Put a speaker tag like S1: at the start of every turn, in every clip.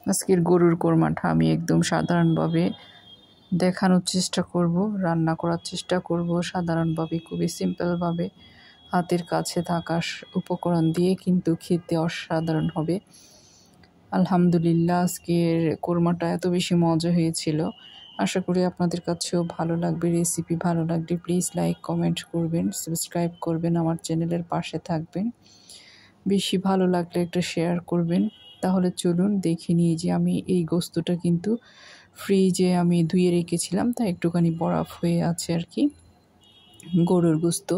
S1: আজকের গরুর কোরমাটা আমি একদম সাধারণভাবে দেখানোর চেষ্টা করব, রান্না করার চেষ্টা করব সাধারণভাবে, খুবই সিম্পলভাবে হাতের কাছে থাকা উপকরণ দিয়ে, কিন্তু খেতে অসাধারণ হবে। আলহামদুলিল্লাহ, আজকের কোরমাটা এত বেশি মজা হয়েছিল। আশা করি আপনাদের কাছেও ভালো লাগবে। রেসিপি ভালো লাগলে প্লিজ লাইক কমেন্ট করবেন, সাবস্ক্রাইব করবেন, আমার চ্যানেলের পাশে থাকবেন। বেশি ভালো লাগলে একটা শেয়ার করবেন। তাহলে চলুন দেখে নিই। যে আমি এই গোস্তটা কিন্তু ফ্রিজে আমি ধুয়ে রেখেছিলাম, তাই একটুখানি বরফ হয়ে আছে আর কি। গরুর গোস্ত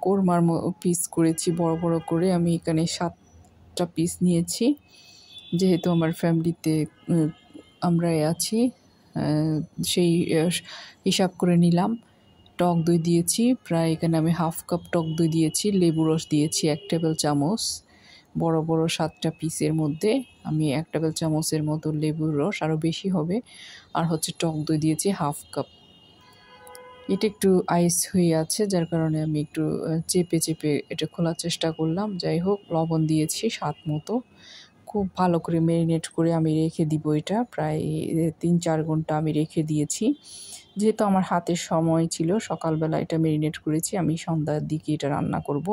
S1: কোরমার পিস করেছি বড় বড় করে। আমি এখানে 7টা পিস নিয়েছি, যেহেতু আমার ফ্যামিলিতে আমরাই আছি, সেই হিসাব করে নিলাম। টক দই দিয়েছি প্রায়, এখানে আমি হাফ কাপ টক দই দিয়েছি। লেবু রস দিয়েছি 1 টেবিল চামচ। বড় বড় 7টা পিসের মধ্যে আমি 1 টেবিল চামচের মতো লেবুর রস, আরও বেশি হবে। আর হচ্ছে টক দই দিয়েছি হাফ কাপ। এটা একটু আইস হয়ে আছে, যার কারণে আমি একটু চেপে চেপে এটা খোলার চেষ্টা করলাম। যাই হোক, লবণ দিয়েছি স্বাদ মতো। খুব ভালো করে ম্যারিনেট করে আমি রেখে দিব। এটা প্রায় 3-4 ঘন্টা আমি রেখে দিয়েছি, যেহেতু আমার হাতে সময় ছিল। সকালবেলা এটা ম্যারিনেট করেছি, আমি সন্ধ্যার দিকে এটা রান্না করব।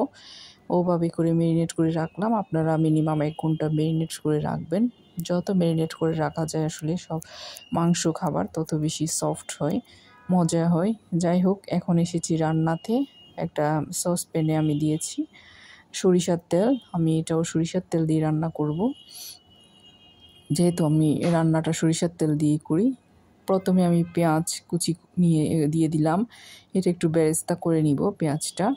S1: ওভাবে করে ম্যারিনেট করে রাখলাম। আপনারা মিনিমাম 1 ঘন্টা ম্যারিনেট করে রাখবেন। যত ম্যারিনেট করে রাখা যায় আসলে সব মাংস খাবার তত বেশি সফট হয়, মজা হয়। যাই হোক, এখন এসেছি রান্নাতে। একটা সসপ্যানে আমি দিয়েছি সরিষার তেল। আমি এটাও সরিষার তেল দিয়ে রান্না করব, যেহেতু আমি রান্নাটা সরিষার তেল দিয়েই করি। প্রথমে আমি পেঁয়াজ কুচি দিয়ে দিলাম। এটা একটু বেরেস্তা করে নিব। পেঁয়াজটা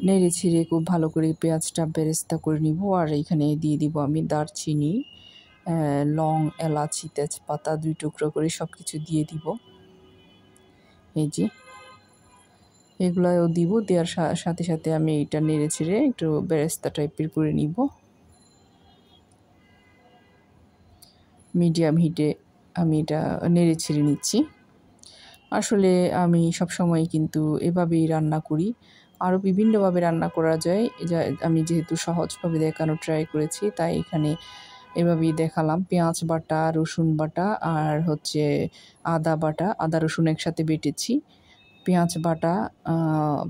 S1: নেড়ে ছিঁড়ে খুব ভালো করে পেঁয়াজটা বেরেস্তা করে নিব। আর এখানে দিয়ে দিব আমি দারচিনি, লং, এলাচি, তেজপাতা 2 টুকরো করে সব কিছু দিয়ে দিব। এই যে এগুলোও দিব। দেওয়ার সাথে সাথে আমি এটা নেড়ে ছিঁড়ে একটু বেরেস্তা টাইপের করে নিব। মিডিয়াম হিটে আমি এটা নেড়ে ছিঁড়ে নিচ্ছি। আসলে আমি সবসময় কিন্তু এভাবেই রান্না করি। আরও বিভিন্নভাবে রান্না করা যায়, আমি যেহেতু সহজভাবে দেখানোর ট্রাই করেছি, তাই এখানে এভাবেই দেখালাম। পেঁয়াজ বাটা, রসুন বাটা, আর হচ্ছে আদা বাটা, আদা রসুন একসাথে বেটেছি। পেঁয়াজ বাটা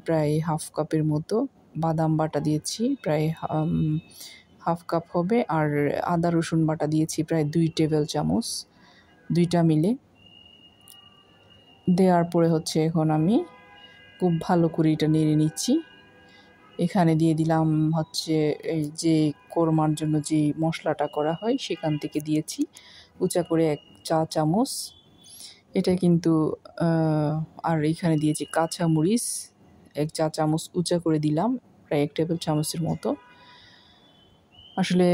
S1: প্রায় হাফ কাপের মতো। বাদাম বাটা দিয়েছি প্রায় হাফ কাপ হবে। আর আদা রসুন বাটা দিয়েছি প্রায় 2 টেবিল চামচ, 2টা মিলে। দেওয়ার পরে হচ্ছে এখন আমি খুব ভালো করে এটা নেড়ে নিচ্ছি। এখানে দিয়ে দিলাম হচ্ছে এই যে কোরমার জন্য যে মশলাটা করা হয়, সেখান থেকে দিয়েছি উঁচা করে 1 চা চামচ। এটা কিন্তু আর এখানে দিয়েছি কাঁচামরিচ 1 চা চামচ উঁচা করে দিলাম, প্রায় 1 টেবিল চামচের মতো। আসলে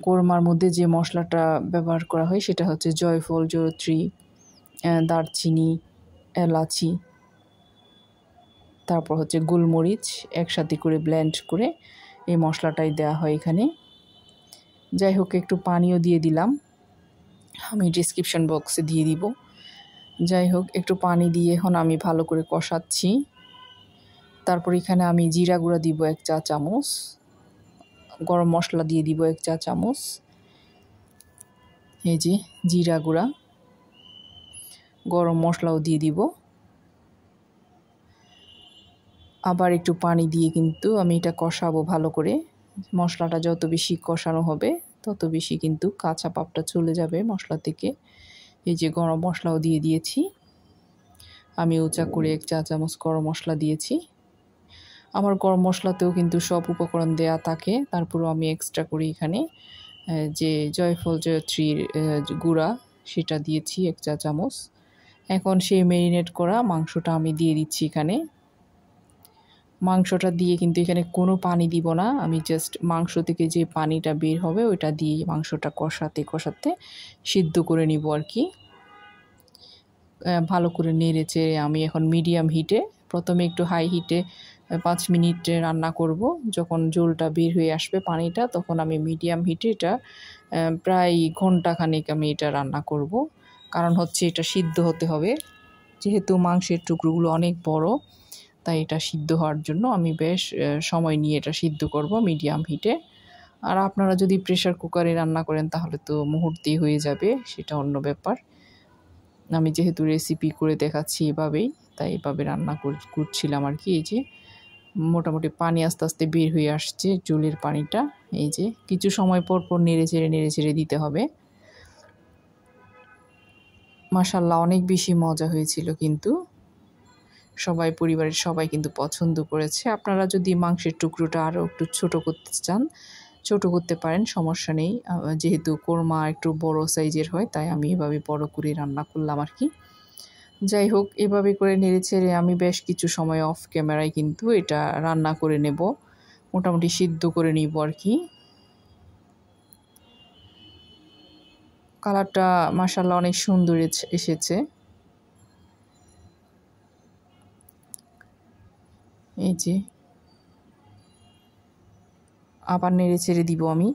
S1: কোরমার মধ্যে যে মশলাটা ব্যবহার করা হয় সেটা হচ্ছে জয়ফল, জয়ত্রী, দারচিনি, এলাচি, তারপর হচ্ছে গোলমরিচ একসাথে করে ব্লেন্ড করে এই মশলাটাই দেওয়া হয় এখানে। যাই হোক, একটু পানিও দিয়ে দিলাম, আমি ডেসক্রিপশন বক্সে দিয়ে দিব। যাই হোক, একটু পানি দিয়ে এখন আমি ভালো করে কষাচ্ছি। তারপর এখানে আমি জিরা গুঁড়া দিব 1 চা চামচ, গরম মশলা দিয়ে দিব 1 চা চামচ। এই যে জিরা গুঁড়া, গরম মশলাও দিয়ে দিব। আবার একটু পানি দিয়ে কিন্তু আমি এটা কষাবো ভালো করে। মশলাটা যত বেশি কষানো হবে তত বেশি কিন্তু কাঁচা ভাবটা চলে যাবে মশলা থেকে। এই যে গরম মশলাও দিয়ে দিয়েছি, আমি উঁচা করে 1 চা চামচ গরম মশলা দিয়েছি। আমার গরম মশলাতেও কিন্তু সব উপকরণ দেয়া থাকে, তারপরেও আমি এক্সট্রা করে এখানে যে জয়ফল, জয়ত্রীর গুঁড়া সেটা দিয়েছি 1 চা চামচ। এখন সেই ম্যারিনেট করা মাংসটা আমি দিয়ে দিচ্ছি এখানে। মাংসটা দিয়ে কিন্তু এখানে কোনো পানি দিব না, আমি জাস্ট মাংস থেকে যে পানিটা বের হবে ওইটা দিয়ে মাংসটা কষাতে কষাতে সিদ্ধ করে নিব আর কি। ভালো করে নেড়েচে আমি এখন মিডিয়াম হিটে, প্রথমে একটু হাই হিটে 5 মিনিট রান্না করব। যখন ঝোলটা বের হয়ে আসবে পানিটা, তখন আমি মিডিয়াম হিটে এটা প্রায় ঘন্টাখানেক আমি এটা রান্না করব। কারণ হচ্ছে এটা সিদ্ধ হতে হবে, যেহেতু মাংসের টুকরোগুলো অনেক বড়, তাই এটা সিদ্ধ হওয়ার জন্য আমি বেশ সময় নিয়ে এটা সিদ্ধ করব মিডিয়াম হিটে। আর আপনারা যদি প্রেসার কুকারে রান্না করেন তাহলে তো মুহূর্তেই হয়ে যাবে, সেটা অন্য ব্যাপার। আমি যেহেতু রেসিপি করে দেখাচ্ছি এভাবেই, তাই এভাবে রান্না করছিলাম আর কি। এই যে মোটামুটি পানি আস্তে আস্তে বের হয়ে আসছে, জলের পানিটা। এই যে কিছু সময় পর পর নেড়ে চেড়ে দিতে হবে। মাশাআল্লাহ অনেক বেশি মজা হয়েছিল, কিন্তু পরিবারের সবাই কিন্তু পছন্দ করেছে। আপনারা যদি মাংসের টুকরোটা আরও একটু ছোট করতে চান, ছোট করতে পারেন, সমস্যা নেই। যেহেতু কোরমা একটু বড় সাইজের হয়, তাই আমি এভাবে বড় করে রান্না করলাম আর কি। যাই হোক, এভাবে করে নেড়েচেড়ে আমি বেশ কিছু সময় অফ ক্যামেরায় কিন্তু এটা রান্না করে নেব, মোটামুটি সিদ্ধ করে নিব আর কি। কালারটা মাশাআল্লাহ অনেক সুন্দর এসেছে। এই যে আবার নেড়ে ছেড়ে দিব আমি,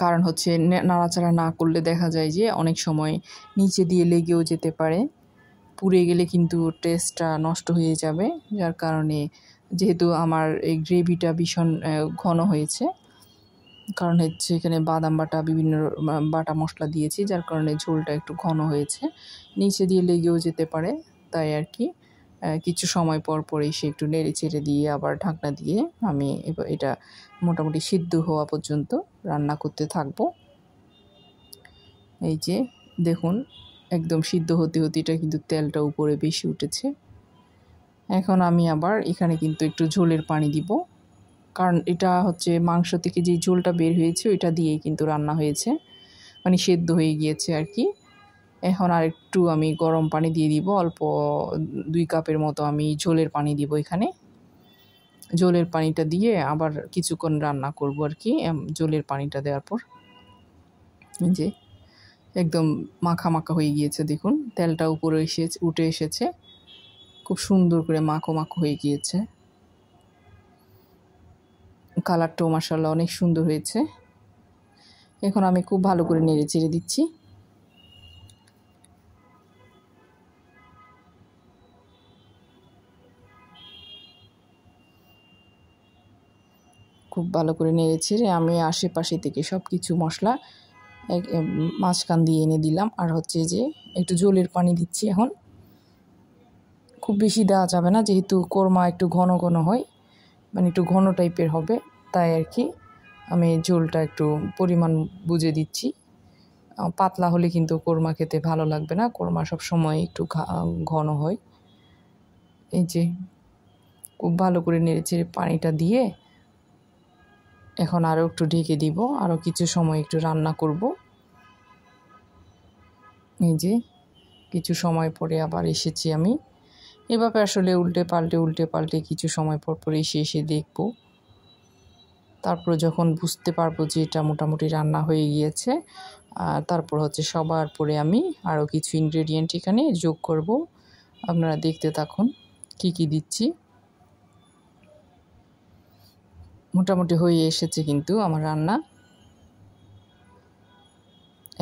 S1: কারণ হচ্ছে নাড়াচাড়া না করলে দেখা যায় যে অনেক সময় নিচে দিয়ে লেগেও যেতে পারে, পুড়ে গেলে কিন্তু টেস্টটা নষ্ট হয়ে যাবে। যার কারণে, যেহেতু আমার এই গ্রেভিটা ভীষণ ঘন হয়েছে, কারণ হচ্ছে এখানে বাদাম বাটা, বিভিন্ন বাটা মশলা দিয়েছি, যার কারণে ঝোলটা একটু ঘন হয়েছে, নিচে দিয়ে লেগেও যেতে পারে। তাই আর কি কিছু সময় পর পর এসে একটু নেড়ে চেড়ে দিয়ে আবার ঢাকনা দিয়ে আমি এটা মোটামুটি সিদ্ধ হওয়া পর্যন্ত রান্না করতে থাকবো। এই যে দেখুন, একদম সিদ্ধ হতে হতে এটা কিন্তু তেলটা উপরে বেশি উঠেছে। এখন আমি আবার এখানে কিন্তু একটু ঝোলের পানি দিব, কারণ এটা হচ্ছে মাংস থেকে যে ঝোলটা বের হয়েছে ওইটা দিয়েই কিন্তু রান্না হয়েছে, মানে সেদ্ধ হয়ে গিয়েছে আর কি। এখন আর একটু আমি গরম পানি দিয়ে দিব, অল্প 2 কাপের মতো আমি ঝোলের পানি দিব এখানে। ঝোলের পানিটা দিয়ে আবার কিছুক্ষণ রান্না করব আর কি। ঝোলের পানিটা দেওয়ার পর যে একদম মাখা মাখা হয়ে গিয়েছে, দেখুন তেলটা উপরে উঠে এসেছে, খুব সুন্দর করে মাখো মাখো হয়ে গিয়েছে। কালারটাও মাশাআল্লাহ অনেক সুন্দর হয়েছে। এখন আমি খুব ভালো করে নেড়ে চেড়ে দিচ্ছি। খুব ভালো করে নেড়ে চেড়ে আমি আশেপাশে থেকে সব কিছু মশলা মাঝখান দিয়ে এনে দিলাম। আর হচ্ছে যে একটু ঝোলের পানি দিচ্ছি এখন, খুব বেশি দেওয়া যাবে না, যেহেতু কোরমা একটু ঘন ঘন হয়, মানে একটু ঘন টাইপের হবে, তাই আর কি আমি ঝোলটা একটু পরিমাণ বুঝে দিচ্ছি। পাতলা হলে কিন্তু কোরমা খেতে ভালো লাগবে না, কোরমা সব সময় একটু ঘন হয়। এই যে খুব ভালো করে নেড়েচেড়ে পানিটা দিয়ে এখন আরও একটু ঢেকে দিব, আরও কিছু সময় একটু রান্না করব। এই যে কিছু সময় পরে আবার এসেছি আমি, এভাবে আসলে উল্টে পাল্টে কিছু সময় পর পর এসে দেখব। তারপর যখন বুঝতে পারবো যে এটা মোটামুটি রান্না হয়ে গিয়েছে, তারপর হচ্ছে সবার পরে আমি আরও কিছু ইনগ্রেডিয়েন্ট এখানে যোগ করব। আপনারা দেখতে থাকুন কি কি দিচ্ছি। মোটামুটি হয়ে এসেছে কিন্তু আমার রান্না।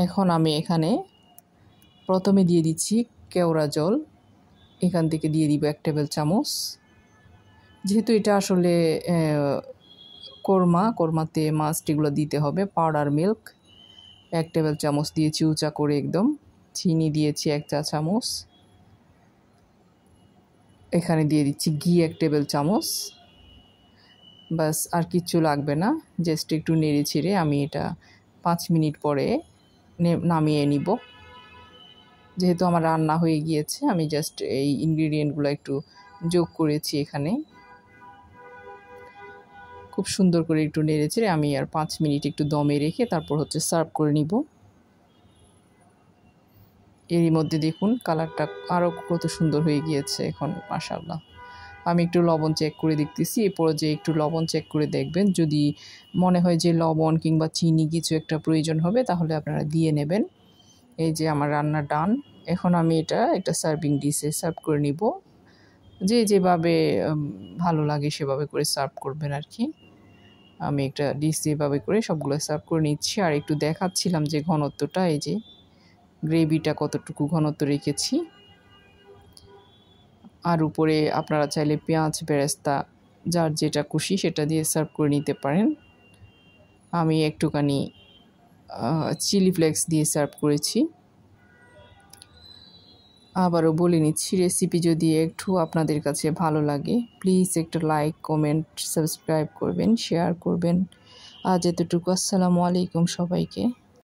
S1: এখন আমি এখানে প্রথমে দিয়ে দিচ্ছি কেওড়া জল, এখান থেকে দিয়ে দিব 1 টেবিল চামচ। যেহেতু এটা আসলে কোরমাতে মাস্ট এগুলো দিতে হবে। পাউডার মিল্ক 1 টেবিল চামচ দিয়েছি উঁচা করে একদম। চিনি দিয়েছি 1 চা চামচ। এখানে দিয়ে দিচ্ছি ঘি 1 টেবিল চামচ। বাস, আর কিচ্ছু লাগবে না, জাস্ট একটু নেড়ে ছেড়ে আমি এটা 5 মিনিট পরে নামিয়ে নিব। যেহেতু আমার রান্না হয়ে গিয়েছে, আমি জাস্ট এই ইনগ্রেডিয়েন্টগুলো একটু যোগ করেছি এখানে। খুব সুন্দর করে একটু নেড়ে চেড়ে আমি আর 5 মিনিট একটু দমে রেখে তারপর হচ্ছে সার্ভ করে নিব। এরই মধ্যে দেখুন কালারটা আরও কত সুন্দর হয়ে গিয়েছে এখন, মাশাআল্লাহ। আমি একটু লবণ চেক করে দেখতেছি, এরপরে যে একটু লবণ চেক করে দেখবেন, যদি মনে হয় যে লবণ কিংবা চিনি কিছু একটা প্রয়োজন হবে তাহলে আপনারা দিয়ে নেবেন। এই যে আমার রান্না ডান। এখন আমি এটা একটা সার্ভিং ডিশে সার্ভ করে নিব। যেভাবে ভালো লাগে সেভাবে করে সার্ভ করবেন আর কি। আমি একটা ডিশ যেভাবে করে সবগুলো সার্ভ করে নিচ্ছি, আর একটু দেখাচ্ছিলাম যে ঘনত্বটা, এই যে গ্রেভিটা কতটুকু ঘনত্ব রেখেছি। আর উপরে আপনারা চাইলে পেঁয়াজ বেরেস্তা যার যেটা খুশি সেটা দিয়ে সার্ভ করে নিতে পারেন। আমি একটুখানি চিলি ফ্লেক্স দিয়ে সার্ভ করেছি। আবারও বলে নিচ্ছি, রেসিপি যদি একটু আপনাদের কাছে ভালো লাগে প্লিজ একটা লাইক, কমেন্ট, সাবস্ক্রাইব করবেন, শেয়ার করবেন। আজ এতটুকু। আসসালামু আলাইকুম সবাইকে।